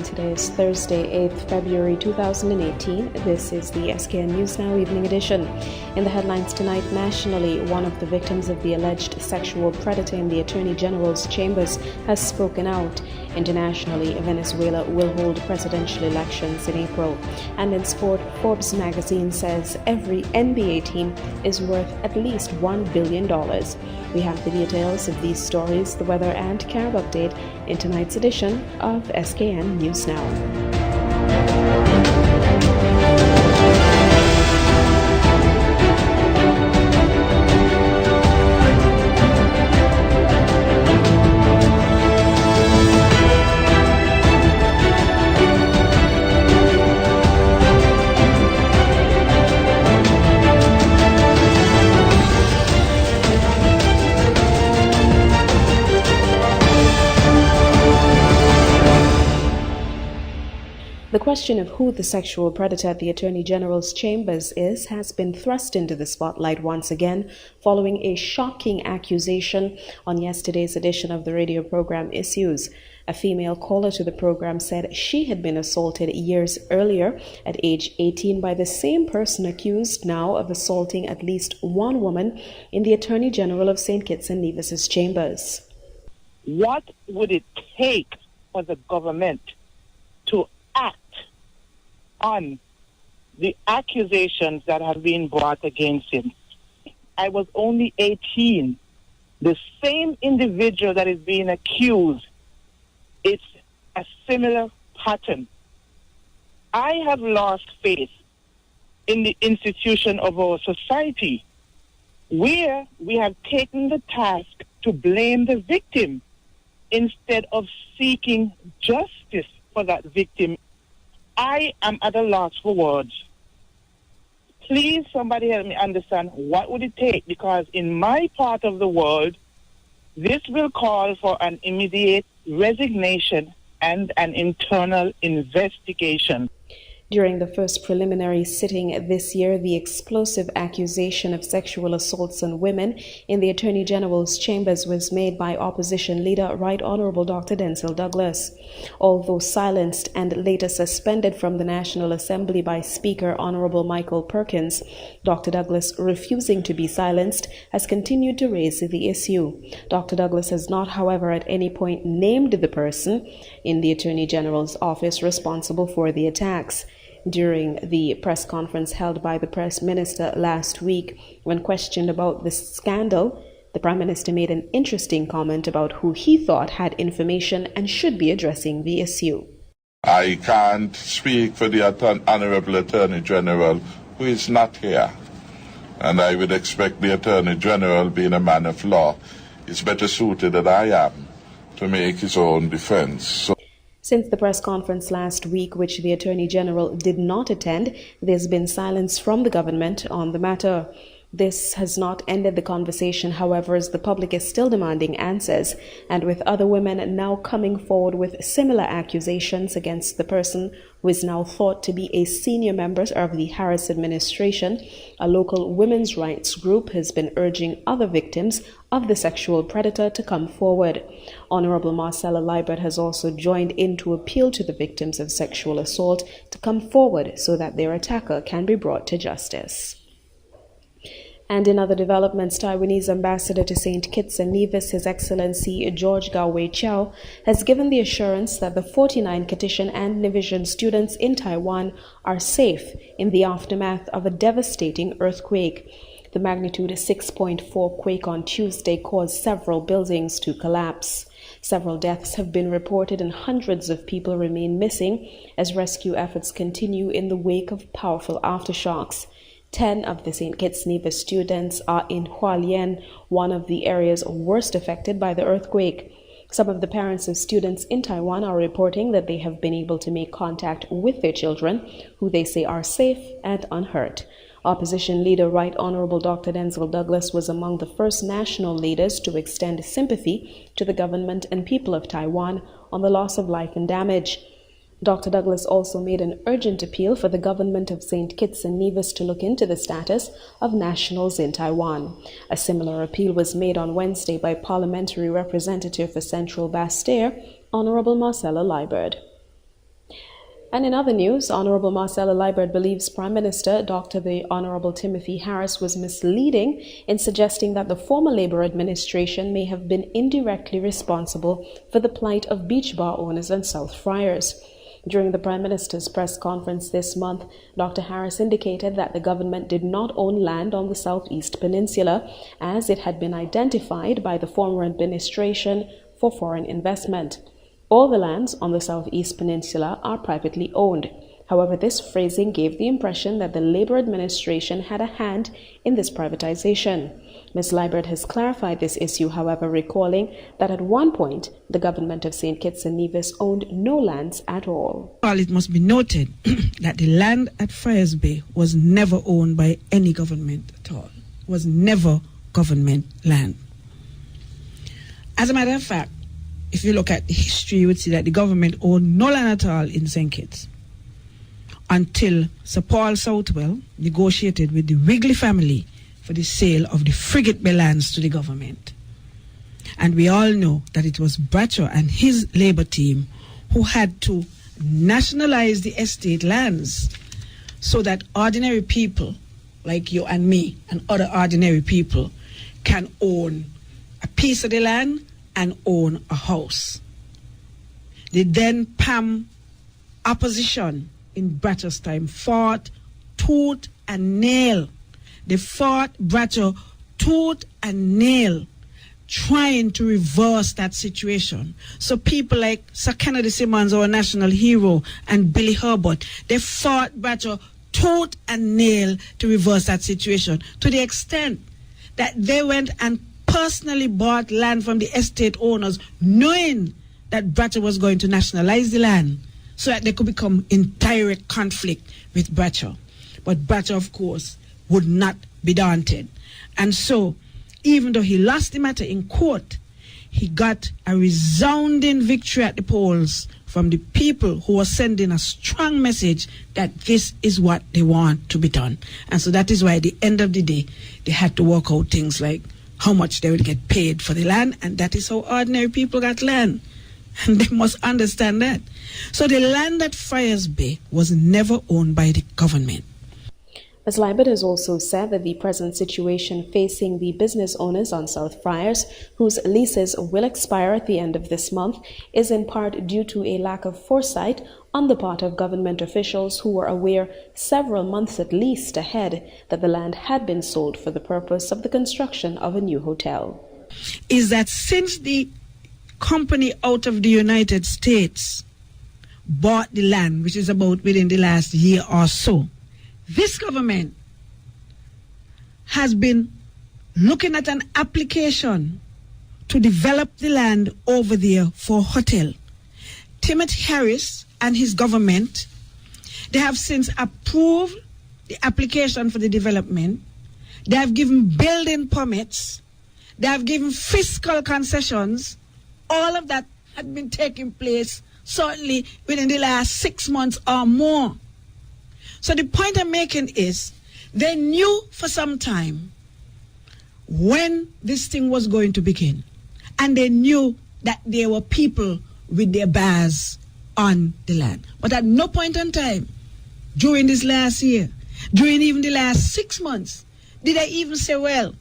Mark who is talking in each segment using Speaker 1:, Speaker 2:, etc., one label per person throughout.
Speaker 1: Today is Thursday, 8th February 2018. This is the SKN News Now Evening Edition. In the headlines tonight, nationally, one of the victims of the alleged sexual predator in the Attorney General's chambers has spoken out. Internationally, Venezuela will hold presidential elections in April. And in sport, Forbes magazine says every NBA team is worth at least $1 billion. We have the details of these stories, the weather and camp update in tonight's edition of SKN News Now. The question of who the sexual predator at the Attorney General's chambers is has been thrust into the spotlight once again following a shocking accusation on yesterday's edition of the radio program Issues. A female caller to the program said she had been assaulted years earlier at age 18 by the same person accused now of assaulting at least one woman in the Attorney General of St. Kitts and Nevis's chambers.
Speaker 2: What would it take for the government to act on the accusations that have been brought against him? I was only 18. The same individual that is being accused, it's a similar pattern. I have lost faith in the institution of our society, where we have taken the task to blame the victim instead of seeking justice for that victim. I am at a loss for words. Please, somebody help me understand what would it take, because in my part of the world, this will call for an immediate resignation and an internal investigation.
Speaker 1: During the first preliminary sitting this year, the explosive accusation of sexual assaults on women in the Attorney General's chambers was made by Opposition Leader Right Honorable Dr. Denzil Douglas. Although silenced and later suspended from the National Assembly by Speaker Honorable Michael Perkins, Dr. Douglas, refusing to be silenced, has continued to raise the issue. Dr. Douglas has not, however, at any point named the person in the Attorney General's office responsible for the attacks. During the press conference held by the Press Minister last week, when questioned about the scandal, the Prime Minister made an interesting comment about who he thought had information and should be addressing the issue.
Speaker 3: I can't speak for the Honorable Attorney General, who is not here. And I would expect the Attorney General, being a man of law, is better suited than I am to make his own defense.
Speaker 1: Since the press conference last week, which the Attorney General did not attend, there's been silence from the government on the matter. This has not ended the conversation, however, as the public is still demanding answers, and with other women now coming forward with similar accusations against the person who is now thought to be a senior member of the Harris administration, a local women's rights group has been urging other victims of the sexual predator to come forward. Honorable Marcella Liebert has also joined in to appeal to the victims of sexual assault to come forward so that their attacker can be brought to justice. And in other developments, Taiwanese ambassador to St. Kitts and Nevis, His Excellency George Gao-Wei Chow, has given the assurance that the 49 Kittitian and Nevisian students in Taiwan are safe in the aftermath of a devastating earthquake. The magnitude 6.4 quake on Tuesday caused several buildings to collapse. Several deaths have been reported and hundreds of people remain missing as rescue efforts continue in the wake of powerful aftershocks. 10 of the St. Kitts Nevis students are in Hualien, one of the areas worst affected by the earthquake. Some of the parents of students in Taiwan are reporting that they have been able to make contact with their children, who they say are safe and unhurt. Opposition Leader Right Honorable Dr. Denzil Douglas was among the first national leaders to extend sympathy to the government and people of Taiwan on the loss of life and damage. Dr. Douglas also made an urgent appeal for the government of St. Kitts and Nevis to look into the status of nationals in Taiwan. A similar appeal was made on Wednesday by Parliamentary Representative for Central Basse-Terre, Honorable Marcella Liebert. And in other news, Honorable Marcella Liebert believes Prime Minister Dr. the Honorable Timothy Harris was misleading in suggesting that the former Labour administration may have been indirectly responsible for the plight of beach bar owners and South Friars. During the Prime Minister's press conference this month, Dr. Harris indicated that the government did not own land on the Southeast Peninsula, as it had been identified by the former administration for foreign investment. All the lands on the Southeast Peninsula are privately owned. However, this phrasing gave the impression that the Labour administration had a hand in this privatization. Ms. Liebert has clarified this issue, however, recalling that at one point, the government of St. Kitts and Nevis owned no lands at all.
Speaker 4: Well, it must be noted that the land at Friars Bay was never owned by any government at all. It was never government land. As a matter of fact, if you look at the history, you would see that the government owned no land at all in St. Kitts until Sir Paul Southwell negotiated with the Wrigley family for the sale of the Frigate Bay lands to the government. And we all know that it was Bradshaw and his Labour team who had to nationalize the estate lands so that ordinary people like you and me and other ordinary people can own a piece of the land and own a house. The then PAM opposition in Bradshaw's time fought tooth and nail. They fought Bradshaw tooth and nail, trying to reverse that situation. So people like Sir Kennedy Simmons, our national hero, and Billy Herbert, they fought Bradshaw tooth and nail to reverse that situation, to the extent that they went and personally bought land from the estate owners, knowing that Bradshaw was going to nationalize the land so that they could become in direct conflict with Bradshaw. But Bradshaw, of course, would not be daunted. And so, even though he lost the matter in court, he got a resounding victory at the polls from the people who were sending a strong message that this is what they want to be done. And so that is why at the end of the day, they had to work out things like how much they would get paid for the land, and that is how ordinary people got land. And they must understand that. So the land at Friars Bay was never owned by the government.
Speaker 1: Ms. Liebert has also said that the present situation facing the business owners on South Friars, whose leases will expire at the end of this month, is in part due to a lack of foresight on the part of government officials who were aware several months at least ahead that the land had been sold for the purpose of the construction of a new hotel.
Speaker 4: Is that since the company out of the United States bought the land, which is about within the last year or so, this government has been looking at an application to develop the land over there for a hotel. Timothy Harris and his government, they have since approved the application for the development. They have given building permits. They have given fiscal concessions. All of that had been taking place certainly within the last 6 months or more. So the point I'm making is they knew for some time when this thing was going to begin. And they knew that there were people with their bars on the land. But at no point in time during this last year, during even the last 6 months, did they even say, well,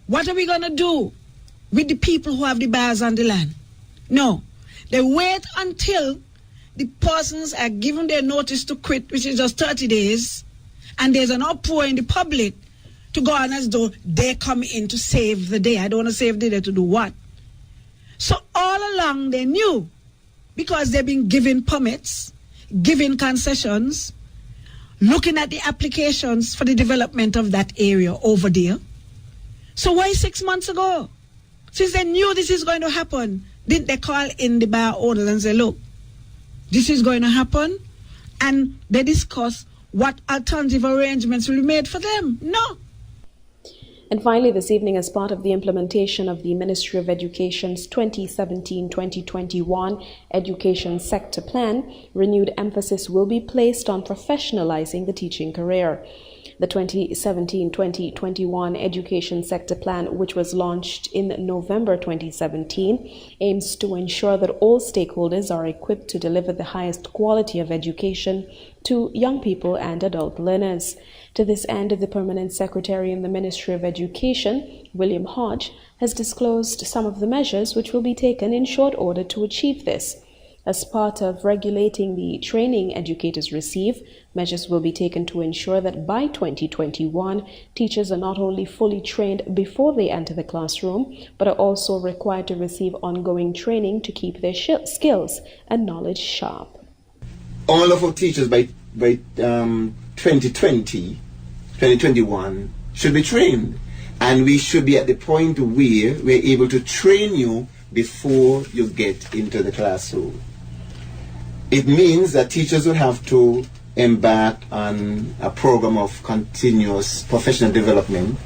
Speaker 4: what are we going to do with the people who have the bars on the land? No. They wait until the persons are given their notice to quit, which is just 30 days, and there's an uproar in the public to go on as though they come in to save the day. I don't want to save the day to do what? So all along they knew, because they've been given permits, given concessions, looking at the applications for the development of that area over there. So why 6 months ago? Since they knew this is going to happen, didn't they call in the bar owners and say, look, this is going to happen, and they discuss what alternative arrangements will be made for them? No.
Speaker 1: And finally, this evening, as part of the implementation of the Ministry of Education's 2017-2021 Education Sector Plan, renewed emphasis will be placed on professionalizing the teaching career. The 2017-2021 Education Sector Plan, which was launched in November 2017, aims to ensure that all stakeholders are equipped to deliver the highest quality of education to young people and adult learners. To this end, the Permanent Secretary in the Ministry of Education, William Hodge, has disclosed some of the measures which will be taken in short order to achieve this. As part of regulating the training educators receive, measures will be taken to ensure that by 2021, teachers are not only fully trained before they enter the classroom, but are also required to receive ongoing training to keep their skills and knowledge sharp.
Speaker 5: All of our teachers by 2021 should be trained, and we should be at the point where we're able to train you before you get into the classroom. It means that teachers will have to embark on a program of continuous professional development,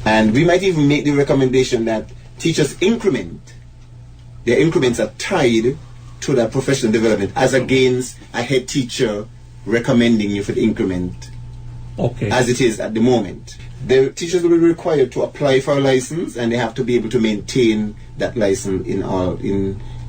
Speaker 5: and we might even make the recommendation that teachers' their increments are tied to that professional development, as against a head teacher recommending you for the increment, as it is at the moment. The teachers will be required to apply for a license, and they have to be able to maintain that license in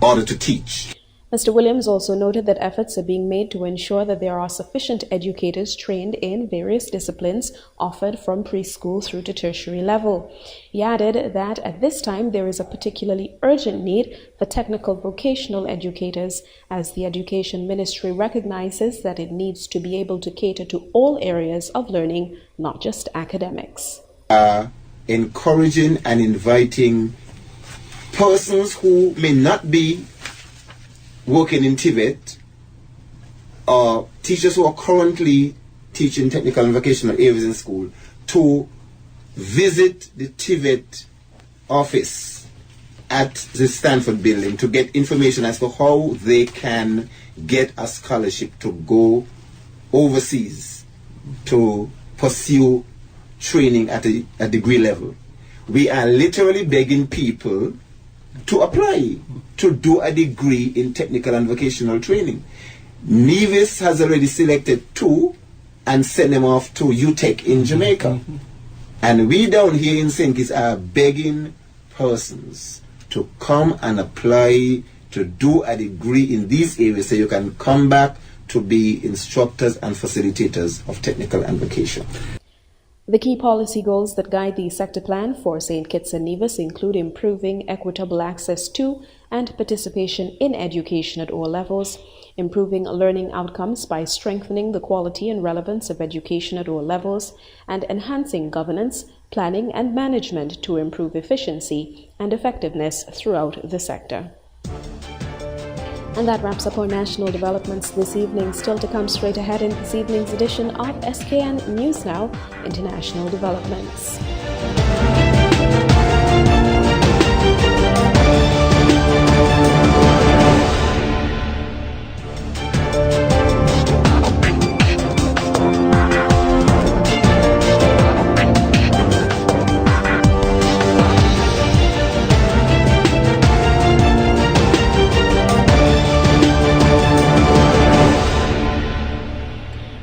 Speaker 5: order to teach.
Speaker 1: Mr. Williams also noted that efforts are being made to ensure that there are sufficient educators trained in various disciplines offered from preschool through to tertiary level. He added that at this time there is a particularly urgent need for technical vocational educators, as the Education Ministry recognizes that it needs to be able to cater to all areas of learning, not just academics.
Speaker 5: Encouraging and inviting persons who may not be working in Tibet, or teachers who are currently teaching technical and vocational areas in school, to visit the Tibet office at the Stanford building to get information as to how they can get a scholarship to go overseas to pursue training at a degree level. We are literally begging people to apply to do a degree in technical and vocational training. NEWS has already selected 2 and sent them off to UTech in Jamaica. And we down here in St. Kitts are begging persons to come and apply to do a degree in these areas so you can come back to be instructors and facilitators of technical and vocation.
Speaker 1: The key policy goals that guide the sector plan for St. Kitts and Nevis include improving equitable access to and participation in education at all levels, improving learning outcomes by strengthening the quality and relevance of education at all levels, and enhancing governance, planning, and management to improve efficiency and effectiveness throughout the sector. And that wraps up our national developments this evening. Still to come straight ahead in this evening's edition of SKN News Now, International Developments.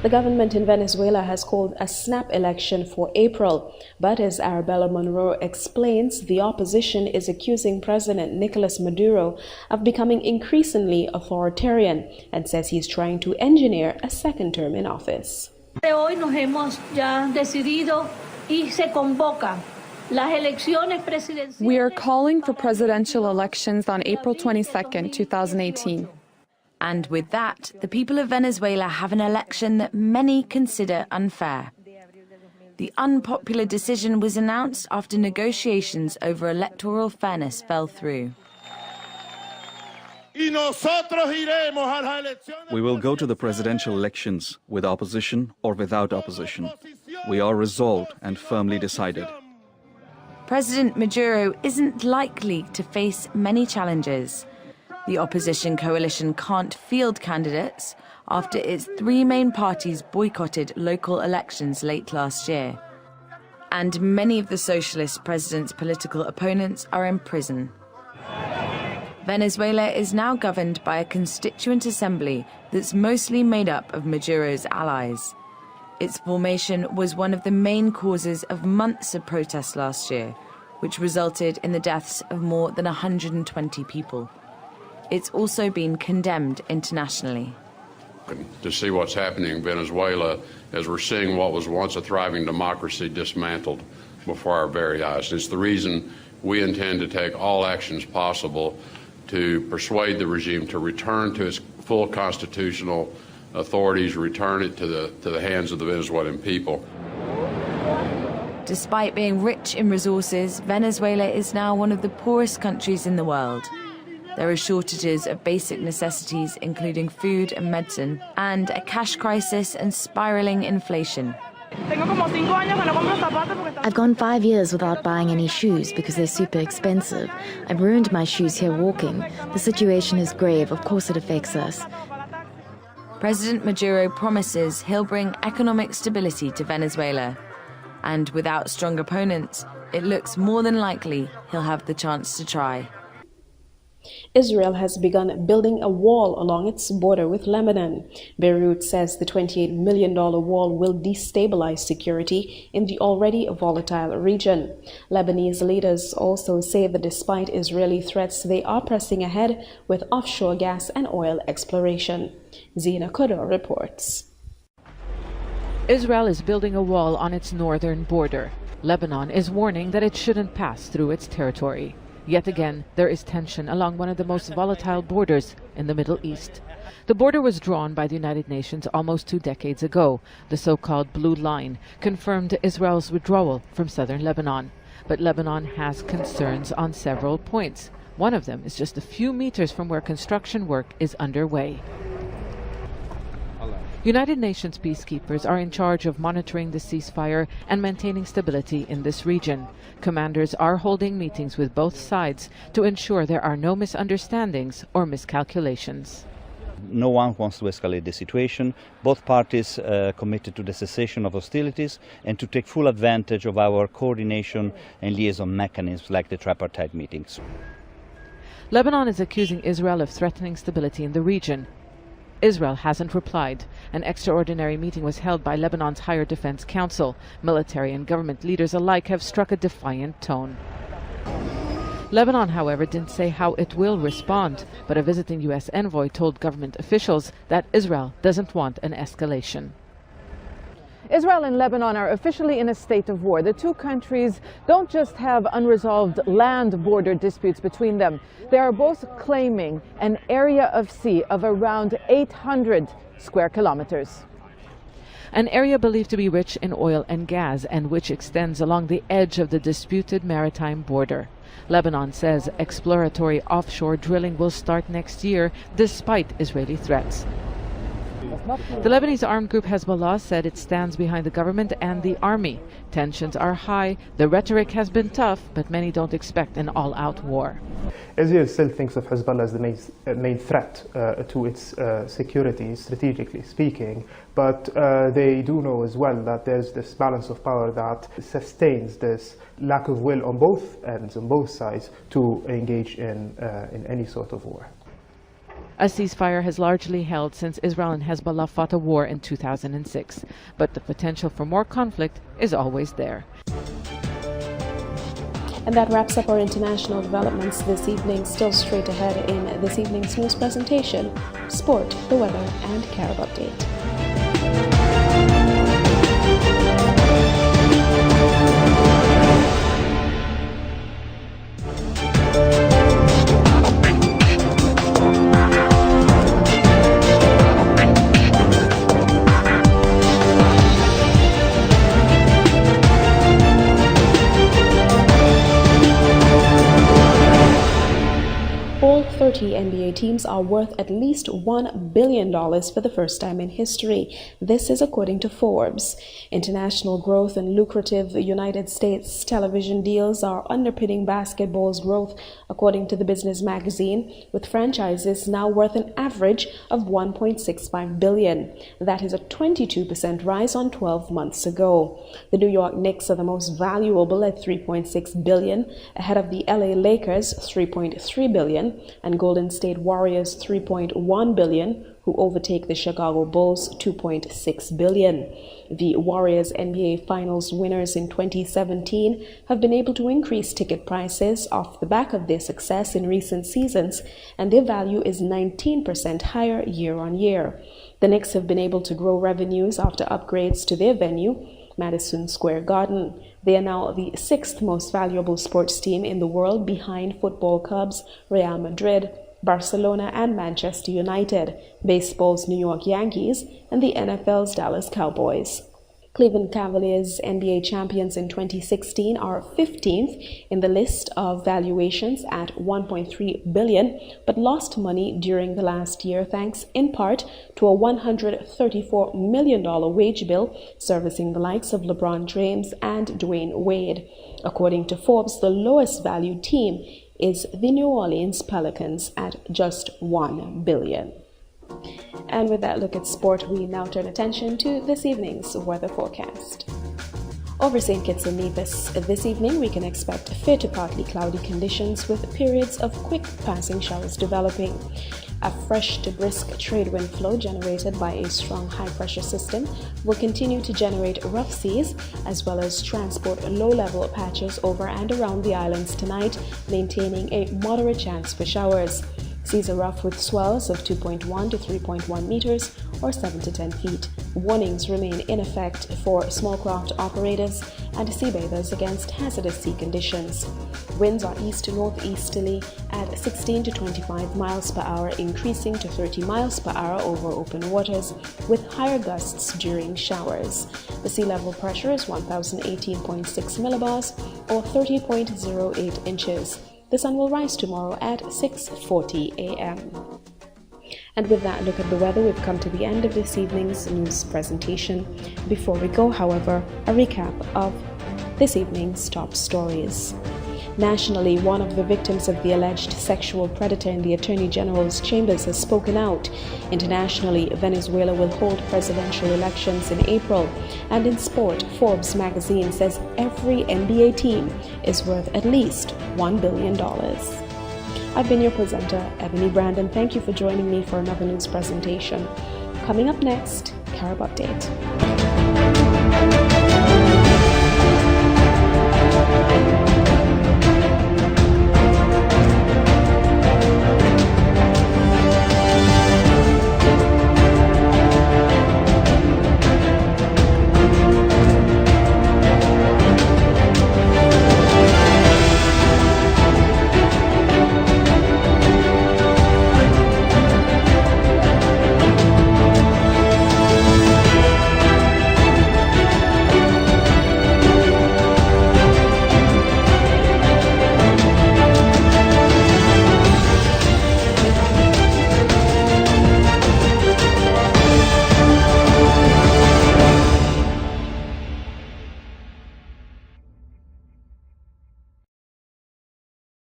Speaker 1: The government in Venezuela has called a snap election for April, but as Arabella Monroe explains, the opposition is accusing President Nicolas Maduro of becoming increasingly authoritarian and says he's trying to engineer a second term in office.
Speaker 6: Hoy nos hemos ya decidido y se convoca.
Speaker 7: We are calling for presidential elections on April 22nd, 2018.
Speaker 8: And with that, the people of Venezuela have an election that many consider unfair. The unpopular decision was announced after negotiations over electoral fairness fell through.
Speaker 9: We will go to the presidential elections with opposition or without opposition. We are resolved and firmly decided.
Speaker 8: President Maduro isn't likely to face many challenges. The opposition coalition can't field candidates after its 3 main parties boycotted local elections late last year. and many of the socialist president's political opponents are in prison. Venezuela is now governed by a constituent assembly that's mostly made up of Maduro's allies. Its formation was one of the main causes of months of protest last year, which resulted in the deaths of more than 120 people. It's also been condemned internationally.
Speaker 10: To see what's happening in Venezuela as we're seeing what was once a thriving democracy dismantled before our very eyes. It's the reason we intend to take all actions possible to persuade the regime to return to its full constitutional authorities, return it to the hands of the Venezuelan people.
Speaker 8: Despite being rich in resources, Venezuela is now one of the poorest countries in the world. There are shortages of basic necessities, including food and medicine, and a cash crisis and spiraling inflation.
Speaker 11: I've gone 5 years without buying any shoes because they're super expensive. I've ruined my shoes here walking. The situation is grave. Of course it affects us.
Speaker 8: President Maduro promises he'll bring economic stability to Venezuela. And without strong opponents, it looks more than likely he'll have the chance to try.
Speaker 1: Israel has begun building a wall along its border with Lebanon. Beirut says the $28 million wall will destabilize security in the already volatile region. Lebanese leaders also say that despite Israeli threats, they are pressing ahead with offshore gas and oil exploration. Zina Kodo reports.
Speaker 12: Israel is building a wall on its northern border. Lebanon is warning that it shouldn't pass through its territory. Yet again, there is tension along one of the most volatile borders in the Middle East. The border was drawn by the United Nations almost 2 decades ago. The so-called Blue Line confirmed Israel's withdrawal from southern Lebanon. But Lebanon has concerns on several points. One of them is just a few meters from where construction work is underway. United Nations peacekeepers are in charge of monitoring the ceasefire and maintaining stability in this region. Commanders are holding meetings with both sides to ensure there are no misunderstandings or miscalculations.
Speaker 13: No one wants to escalate the situation. Both parties committed to the cessation of hostilities and to take full advantage of our coordination and liaison mechanisms like the tripartite meetings.
Speaker 12: Lebanon is accusing Israel of threatening stability in the region. Israel hasn't replied. An extraordinary meeting was held by Lebanon's Higher Defense Council. Military and government leaders alike have struck a defiant tone. Lebanon, however, didn't say how it will respond, but a visiting U.S. envoy told government officials that Israel doesn't want an escalation.
Speaker 14: Israel and Lebanon are officially in a state of war. The two countries don't just have unresolved land border disputes between them. They are both claiming an area of sea of around 800 square kilometers.
Speaker 12: An area believed to be rich in oil and gas and which extends along the edge of the disputed maritime border. Lebanon says exploratory offshore drilling will start next year despite Israeli threats. The Lebanese armed group Hezbollah said it stands behind the government and the army. Tensions are high, the rhetoric has been tough, but many don't expect an all-out war.
Speaker 15: Israel still thinks of Hezbollah as the main threat to its security, strategically speaking, but they do know as well that there's this balance of power that sustains this lack of will on both ends, on both sides, to engage in any sort of war.
Speaker 12: A ceasefire has largely held since Israel and Hezbollah fought a war in 2006, but the potential for more conflict is always there.
Speaker 1: And that wraps up our international developments this evening. Still straight ahead in this evening's news presentation, sport, the weather, and Carib update. All 30 NBA teams are worth at least $1 billion for the first time in history. This is according to Forbes. International growth and lucrative United States television deals are underpinning basketball's growth, according to the business magazine, with franchises now worth an average of $1.65 billion. That is a 22% rise on 12 months ago. The New York Knicks are the most valuable at $3.6 billion, ahead of the LA Lakers, $3.3 billion, and Golden State Warriors $3.1 billion, who overtake the Chicago Bulls $2.6 billion. The Warriors NBA Finals winners in 2017 have been able to increase ticket prices off the back of their success in recent seasons, and their value is 19% higher year on year. The Knicks have been able to grow revenues after upgrades to their venue, Madison Square Garden. They are now the 6th most valuable sports team in the world, behind football clubs Real Madrid, Barcelona, and Manchester United, baseball's New York Yankees, and the NFL's Dallas Cowboys. Cleveland Cavaliers, NBA champions in 2016, are 15th in the list of valuations at $1.3 billion, but lost money during the last year thanks in part to a $134 million wage bill servicing the likes of LeBron James and Dwayne Wade. According to Forbes, the lowest valued team is the New Orleans Pelicans at just $1 billion. And with that look at sport, we now turn attention to this evening's weather forecast. Over St. Kitts and Nevis, this evening we can expect fair to partly cloudy conditions with periods of quick passing showers developing. A fresh to brisk trade wind flow generated by a strong high-pressure system will continue to generate rough seas as well as transport low-level patches over and around the islands tonight, maintaining a moderate chance for showers. Seas are rough with swells of 2.1 to 3.1 meters or 7 to 10 feet. Warnings remain in effect for small craft operators and sea bathers against hazardous sea conditions. Winds are east to northeasterly at 16 to 25 miles per hour, increasing to 30 miles per hour over open waters, with higher gusts during showers. The sea level pressure is 1,018.6 millibars or 30.08 inches. The sun will rise tomorrow at 6:40 a.m. And with that look at the weather, we've come to the end of this evening's news presentation. Before we go, however, a recap of this evening's top stories. Nationally, one of the victims of the alleged sexual predator in the Attorney General's chambers has spoken out. Internationally, Venezuela will hold presidential elections in April. And in sport, Forbes magazine says every NBA team is worth at least $1 billion. I've been your presenter, Ebony Brandon. Thank you for joining me for another news presentation. Coming up next, Carib Update.